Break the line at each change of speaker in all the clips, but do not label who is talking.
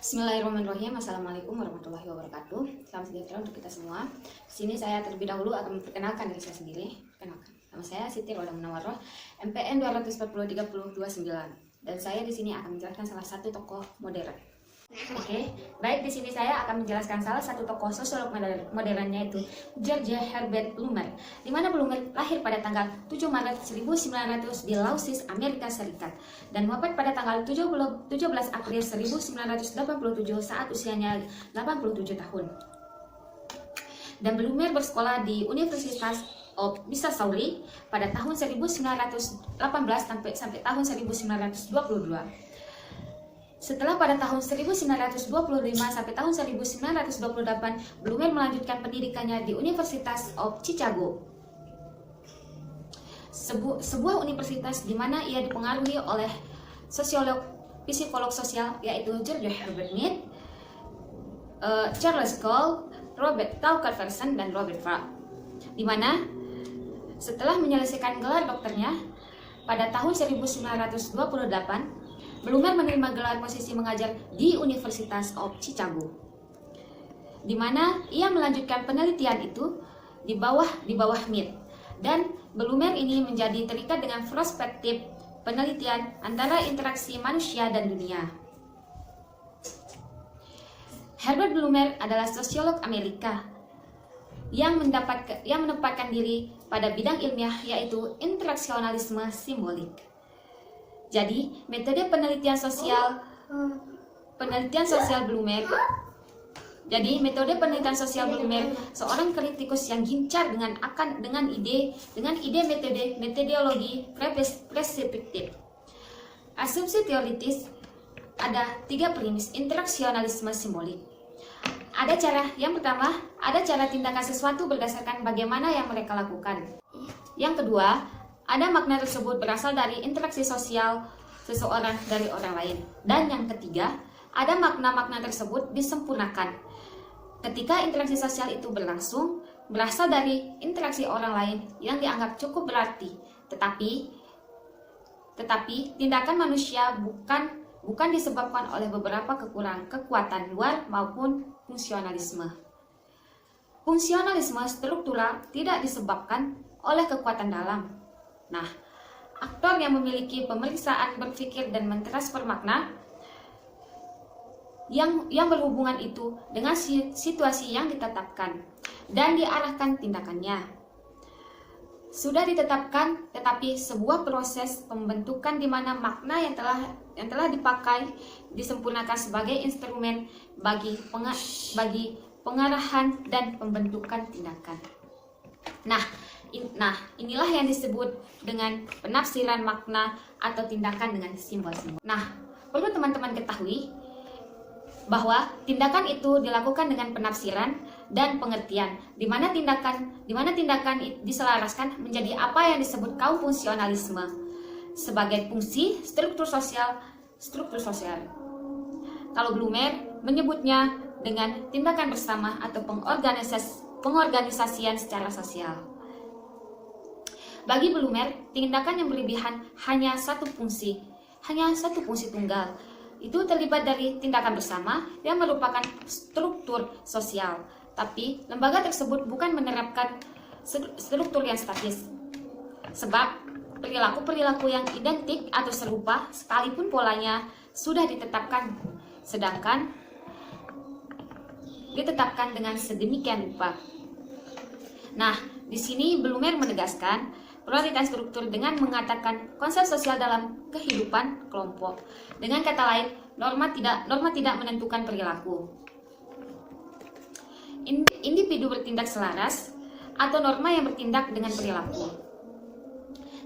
Bismillahirrahmanirrahim. Assalamualaikum warahmatullahi wabarakatuh. Salam sejahtera untuk kita semua. Di sini saya terlebih dahulu akan memperkenalkan diri saya sendiri. Perkenalkan. Nama saya Siti Roda Munawaroh, MPN 2403029. Dan saya di sini akan menjelaskan salah satu tokoh modern. Oke, baik, di sini saya akan menjelaskan salah satu tokoh sosiolog modernnya, yaitu George Herbert Blumer. Di mana Blumer lahir pada tanggal 7 Maret 1900 di Lausitz, Amerika Serikat, dan wafat pada tanggal 17 April 1987 saat usianya 87 tahun. Dan Blumer bersekolah di Universitas of Missouri pada tahun 1918 sampai tahun 1922. Setelah pada tahun 1925 sampai tahun 1928, Blumer melanjutkan pendidikannya di Universitas of Chicago, sebuah universitas di mana ia dipengaruhi oleh psikolog sosial, yaitu George Herbert Mead, Charles Cole, Robert Tucker-Ferguson, dan Robert Farr. Di mana setelah menyelesaikan gelar dokternya pada tahun 1928, Blumer menerima gelar posisi mengajar di Universitas of Chicago, di mana ia melanjutkan penelitian itu di bawah Mead. Dan Blumer ini menjadi terikat dengan perspektif penelitian antara interaksi manusia dan dunia. Herbert Blumer adalah sosiolog Amerika yang menempatkan diri pada bidang ilmiah, yaitu interaksionalisme simbolik. Jadi, metode penelitian sosial Blumer. Seorang kritikus yang gencar dengan metodologi preskriptif. Asumsi teoritis, ada 3 premis interaksionalisme simbolik. Yang pertama, ada cara tindakan sesuatu berdasarkan bagaimana yang mereka lakukan. Yang kedua, ada makna tersebut berasal dari interaksi sosial seseorang dari orang lain. Dan yang ketiga, ada makna-makna tersebut disempurnakan ketika interaksi sosial itu berasal dari interaksi orang lain yang dianggap cukup berarti. Tetapi tindakan manusia bukan disebabkan oleh beberapa kekuatan luar maupun fungsionalisme. Fungsionalisme struktural tidak disebabkan oleh kekuatan dalam. Nah, aktor yang memiliki pemeriksaan berpikir dan mentransfer makna yang berhubungan itu dengan situasi yang ditetapkan dan diarahkan tindakannya. Sudah ditetapkan, tetapi sebuah proses pembentukan di mana makna yang telah dipakai disempurnakan sebagai instrumen bagi pengarahan dan pembentukan tindakan. Nah, inilah yang disebut dengan penafsiran makna atau tindakan dengan simbol-simbol. Nah, perlu teman-teman ketahui bahwa tindakan itu dilakukan dengan penafsiran dan pengertian, di mana tindakan diselaraskan menjadi apa yang disebut kaum fungsionalisme sebagai fungsi struktur sosial. Kalau Blumer menyebutnya dengan tindakan bersama atau pengorganisasian secara sosial. Bagi Blumer, tindakan yang berlebihan hanya satu fungsi tunggal. Itu terlibat dari tindakan bersama yang merupakan struktur sosial. Tapi lembaga tersebut bukan menerapkan struktur yang statis. Sebab perilaku yang identik atau serupa sekalipun polanya sudah ditetapkan, sedangkan ditetapkan dengan sedemikian rupa. Nah, di sini Blumer menegaskan prioritas struktur dengan mengatakan konsep sosial dalam kehidupan kelompok. Dengan kata lain, norma tidak menentukan perilaku. Individu bertindak selaras atau norma yang bertindak dengan perilaku.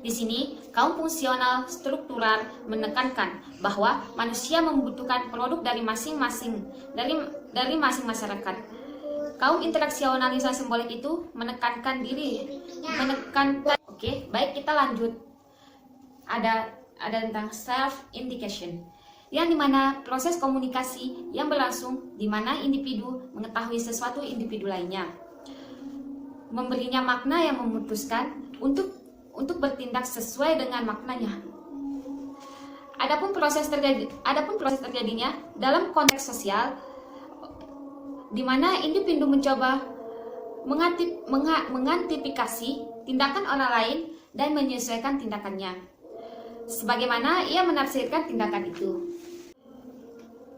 Di sini, kaum fungsional struktural menekankan bahwa manusia membutuhkan produk dari masing-masing masyarakat. Kaum interaksionalisme simbolik itu menekankan. Oke, baik, kita lanjut. Ada tentang self indication, yang dimana proses komunikasi yang berlangsung di mana individu mengetahui sesuatu individu lainnya, memberinya makna yang memutuskan untuk bertindak sesuai dengan maknanya. Adapun proses terjadinya dalam konteks sosial, di mana individu mencoba mengantisipasi tindakan orang lain dan menyesuaikan tindakannya, sebagaimana ia menafsirkan tindakan itu.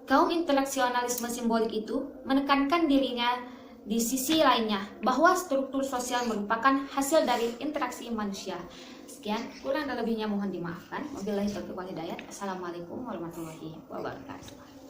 Kaum intelektualisme simbolik itu menekankan dirinya di sisi lainnya bahwa struktur sosial merupakan hasil dari interaksi manusia. Sekian, kurang dan lebihnya mohon dimaafkan. Wabillahi taufiq wal hidayah. Assalamualaikum warahmatullahi wabarakatuh.